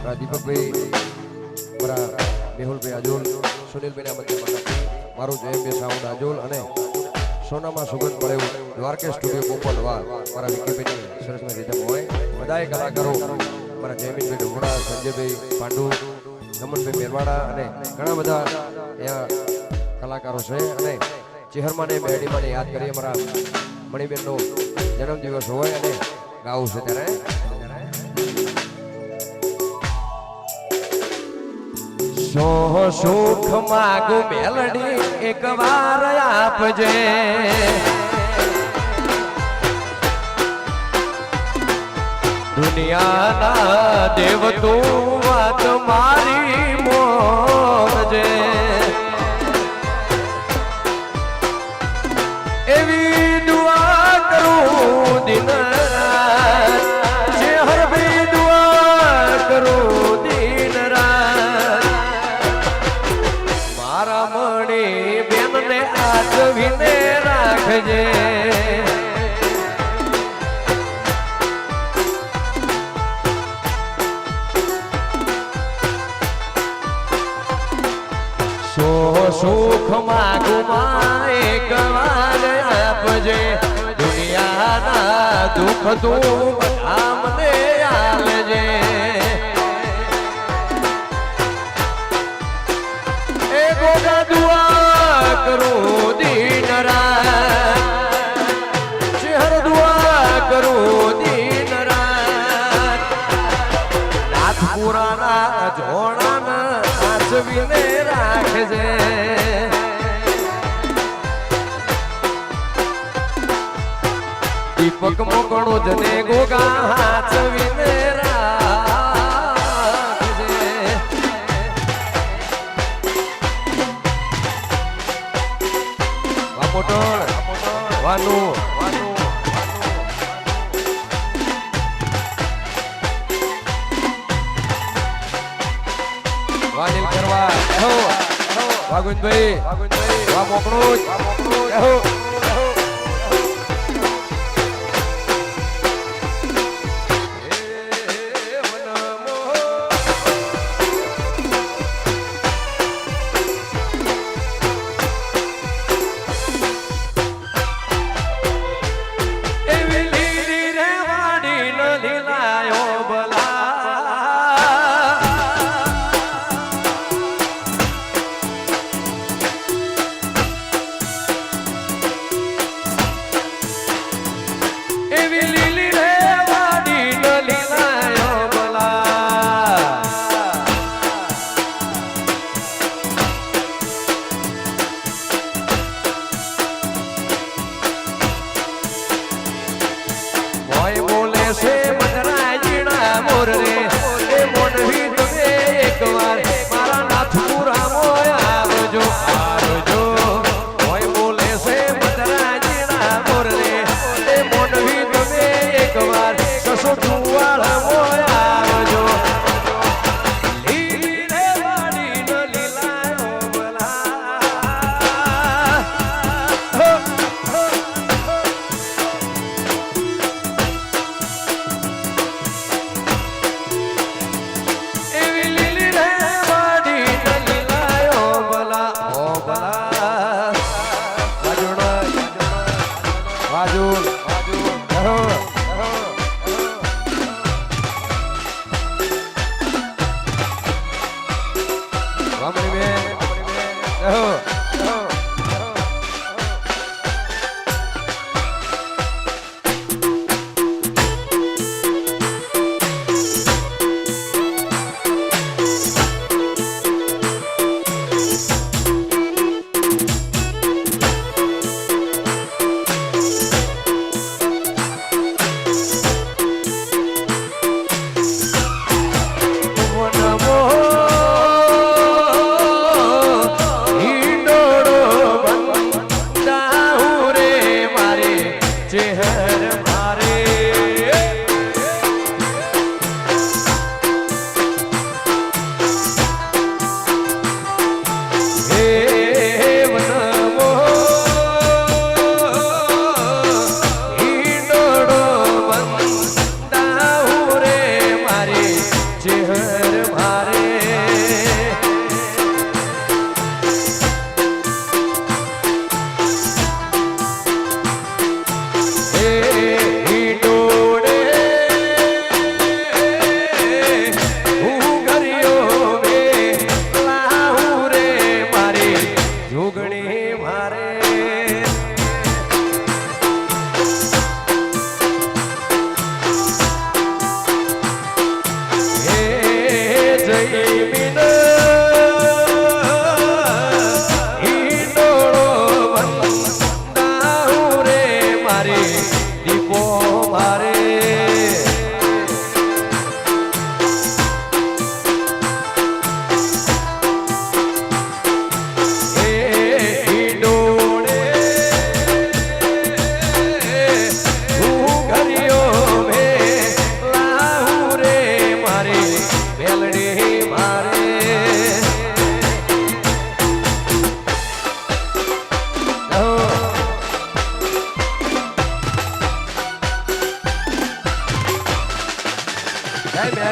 દીપકભાઈ મારા મેહુલભાઈ આજોલ સુનિલભાઈના મંદિરમાં મારું જયંત સાઉન્ડ આજોલ અને સોનામાં સુગંધ પડે દ્વારકેશ સ્ટુડિયો ગોપાલ વાલ મારા વિકીભાઈની સરસની રીતે હોય બધાએ કલાકારો મારા જયમીનભાઈ ઢોકળા સંજયભાઈ પાંડુ નમનભાઈ મેરવાડા અને ઘણા બધા અહીંયા કલાકારો છે અને ચેહરમાને મેડીમાને યાદ કરીએ મારા મણિબેનનો જન્મદિવસ હોય અને ગાવું છે ત્યારે સો સુખ માગુ મેલડી એક વાર આપજે દુનિયાના દેવ તું વાત મારી મોરજે એવી દુઆ કરું દિન રાત જે હર ભી દુઆ કરું દિન રાત મારા મણી બેનને આઠવીને રાખજે સુખ માગુ માં એક વાર આપજે દુનિયાના દુઃખ તું બધા મને આલજે એ ગોગા દુઆ કરું દિન રાત ચહેર દુઆ કરું દિન રાત નાથપુરાના જોડાના આસવીને રાખજે દીપક મોકળો જને ગોગા હાચવીને રાખજે વા મોટણ વાનું વાનિલ કરવા એહો વાગુનભાઈ વા મોકળો એહો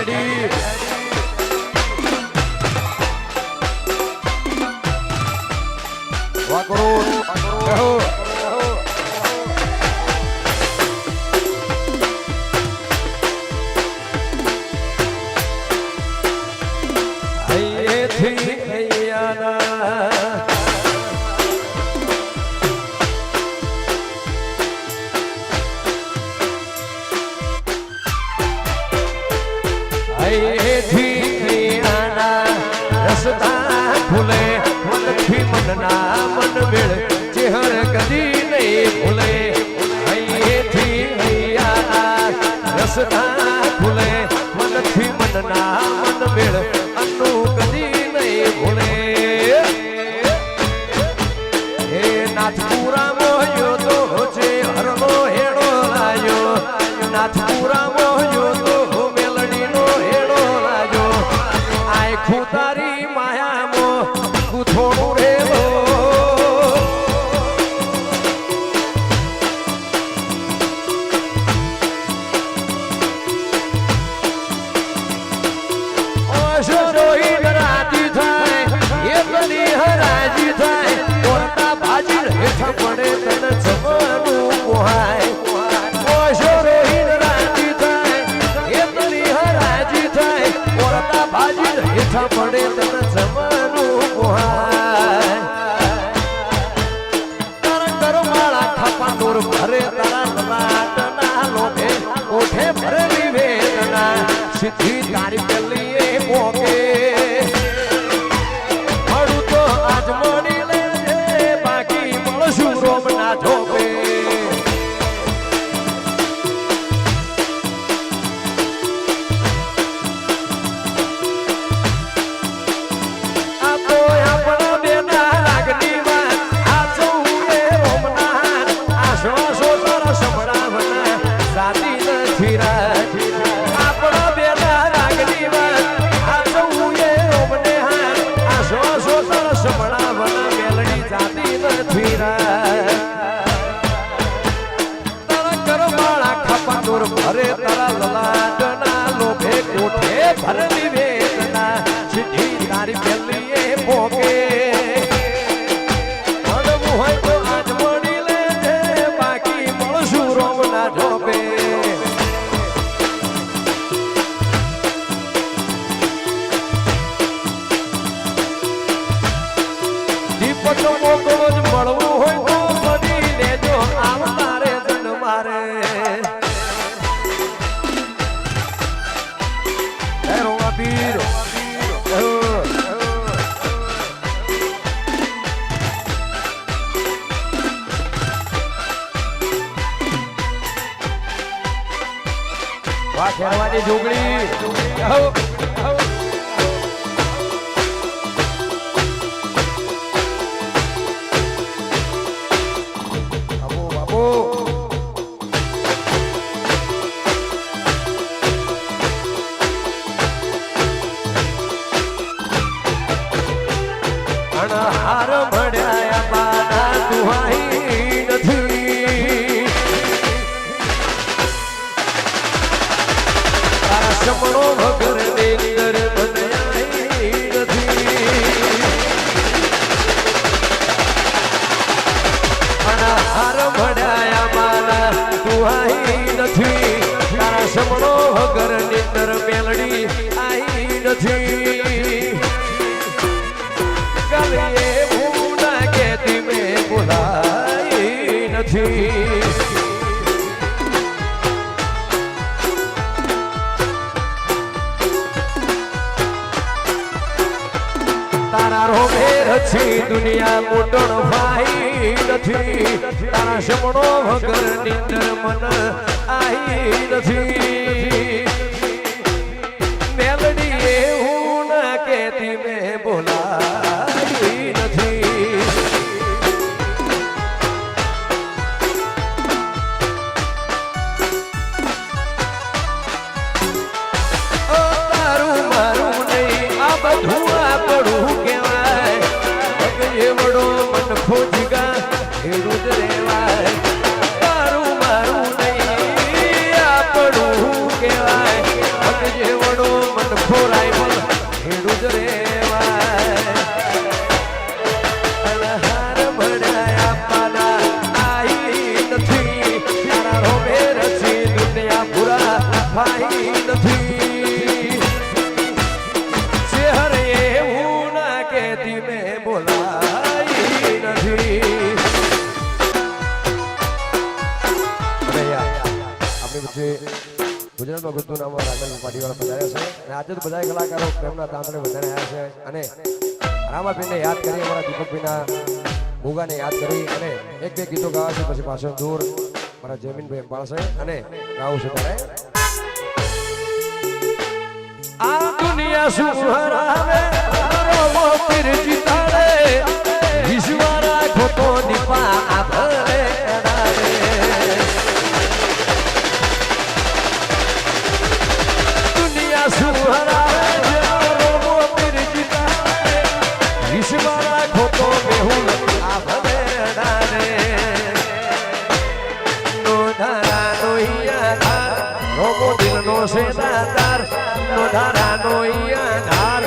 હેડી વાકરો કહો ભૂલે મનથી મનના મન મેળ ચેહર કદી નહીં ભૂલે અહીંથી હૈયા રસતા ભૂલે મનથી મનના મન મેળ અન્નુ કદી નહીં ભૂલે હે નાથપુરા મોહ્યો તો છે હરનો હેડો લાયો નાથપુરા મોહ્યો તો મેલડીનો હેડો લાયો આય ખુતારી થોડું રેલો રોહી રાજી થાય એ બની હરાજી થાય કોરતા બાજી હેઠા પડે તને જવાનું કોહાય રોહી રાજી થાય એ બની હરાજી થાય કોરતા બાજી હેઠા પડે તને જવાનું કોહાય ભરે તારા લાટના લોભે ઓઠે ભરેલી વેદના સીધી તારી પેલી મોકે મળું તો આજ મળી લેજે બાકી મળશું રોમના ઝોપે ભરે તારા લાડના લોભે કોઠે ભરેલી વેદના સીધી તારી પેલી પોકે મળવું હોય તો આજ મળી લેજે બાકી મળશું રોમના ઝોપે દીપક મોકો જ મળવું હોય તો મળી લેજો આવતારે જન મારે વાહ ખેરવાની જોગડી હાર મળ્યા બાના દુહાઈ નથી તારા સમણો વગર નીંદર બનાઈ નથી હાર મળ્યા બાના દુહાઈ નથી તારા સમણો વગર નીંદર મેલડી આઈ નથી તારા રોમેર છે દુનિયા મોટણ ભાઈ નથી તારા શમણો વગર નિંદર મન આઈ નથી મેલડી એવું ના કેતી મેં બોલાઈ નથી તારું મારું નહીં આ બધું આપણું કહેવાય એવડો મન ખોજગા એડું જ રેવાય તારું મારું નહીં આપણું કહેવાય મન ખોરાય મન હેડું જ રેવાય અલહાર ભણાયા પાના આઈ નથી તારા રોમે રચી દુનિયા પૂરા ભાઈ નથી શહેર એવું ના કહેતી મેં બોલાઈ નથી આપણી વચ્ચે ગુજરાતમાં બધું નામ રાગલ પાટીવાળા પધાર્યા છે અને આજે તો બધા કલાકારો પ્રેમના તાંતણે વધારે આવ્યા છે અને રામાભાઈને યાદ કરી અમારા દીપકભાઈના ભોગાને યાદ કરી અને એક બે ગીતો ગાવા છે પછી પાછળ દૂર મારા જમીનભાઈ પાળશે અને ગાવું છે ત્યારે આ દુનિયા શું હરાવે રોમો પીર જીતાડે વિશ્વા રાખો તો દીપા આભરે સેદાતાર નો ધારાનો આધાર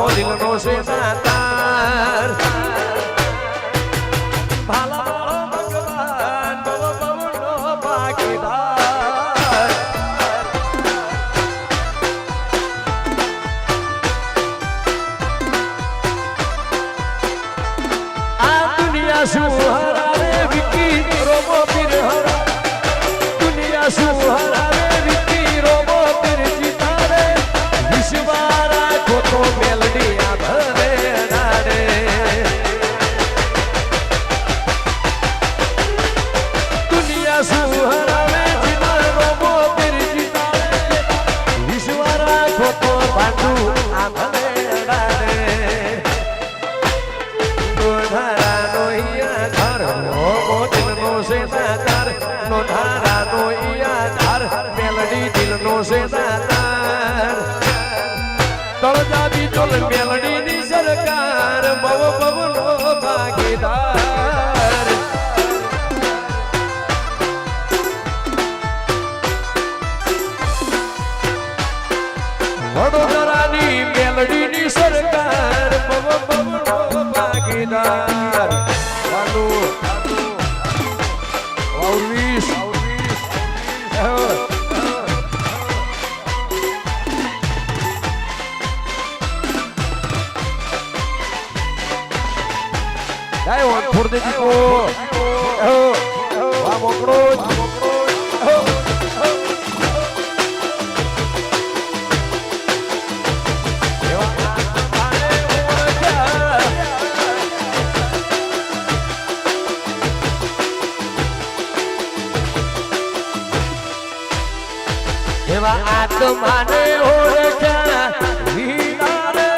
ઓ દિલનો સેદાતાર ભાલા ભગવાન ભવ ભવનો ભાગીદાર આ દુનિયા શું હરાવે વિકી રોમો પીર હરા દુનિયા શું હરાવે મેલડી આ ભરે ડાડે દુનિયા શું હરાવે જીના રોમો પીર જીતાડે વિશ્વા રાખો તો પાંડુ આ ભરે ડાડે નોધારાનો આધાર રોમો દિલનો સેદાતાર નોધારાનો આધાર મેલડી દિલનો સેદાતાર તળજાદી ચોલ મેલડીની સરકાર બવ બવનો ભાગીદાર વડોદરાની મેલડીની સરકાર બવ બવનો ભાગીદાર ચાલુ ઓરવીસ Hey, on for the people. Vamos, Cruz. એવા આત્માને ઓળખ્યા વિનારે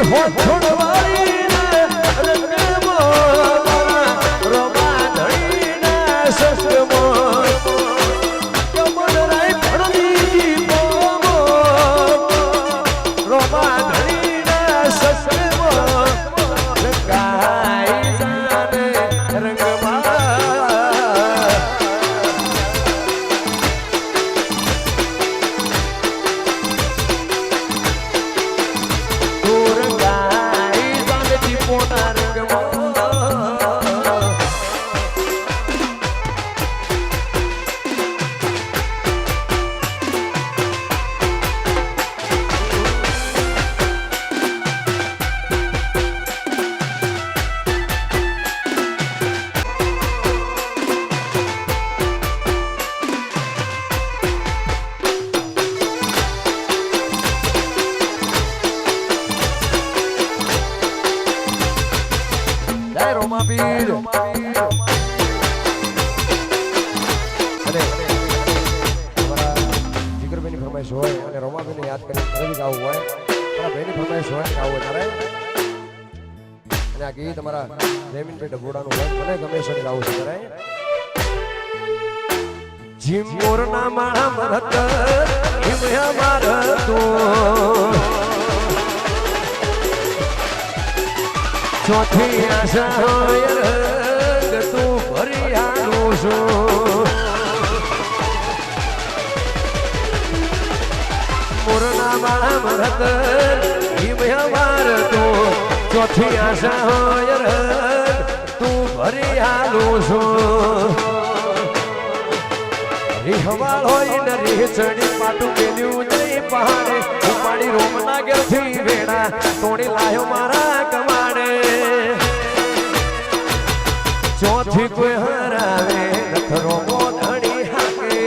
હો છોડવાળી રોમા ધણીના સસમો કમળ રાય ભરતી બોમો રોમા ધણીના સસમો રંગાઈ જાને રંગમાં રોમા પીર અને જીગરભાઈની ફરમાઈશ હોય અને રોમાભાઈને યાદ કરી ફરી ગાવું હોય તમારા ભાઈની ફરમાઈશ હોય ગાવું હોય તારે અને આ ગીત તમારા જયમીનભાઈ ડભોડાનું હોય મને ગમે છે ગાવું છે તારે જીમ મોરના માણા મરત હિમયા મારતો ચોથી આશા હોય રંગ તું ભરિયાનું છું મોરના માળા મરત હિમયા મારતો ચોથી આશા હોય રંગ તું ભરિયાનું છું રીહવાળ હોય ને રીહ ચડી પાટું મેલ્યું જઈ પહાડે ઉપાડી રોમના ઘેરથી વેડા તોડી લાયો મારા કમાડે ચોથી કોઈ હરાવે નથરો મોધણી હાકે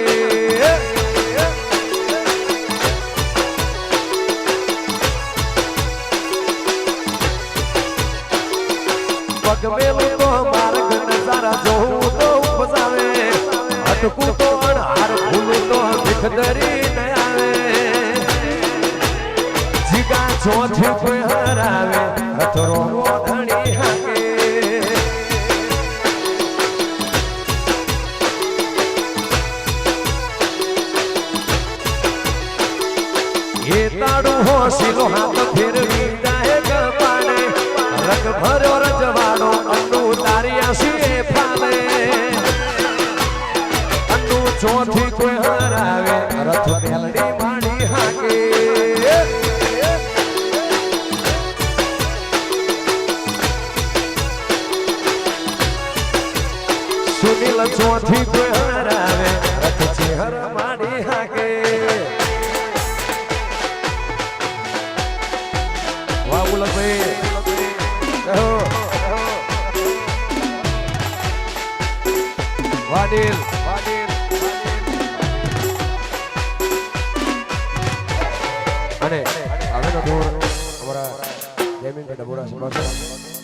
પગમેલું તો માર્ગ નજારા જોઉં તો ઉપજાવે અટકું તો અણહાર ભૂલું તો ભીખદરી ન આવે જીગા ચોથી કોઈ હરાવે નથરો મોધણી હાકે એ તાડું હોશીલો હાથ ફેરવી જાય કપાડે રંગ ભર્યો રજવાડો અન્નુ તારી આંસી ફાલે અન્નુ ચોથી કોઈ હરાવે રથ મેલડી માણી હાકે સુનિલ ચોથી કોઈ હરાવે રથ ચેહર માણી હાકે વાડીલ અને આગળનો દોર અમારા જયમીનભાઈ ડભોડા સંભાળશે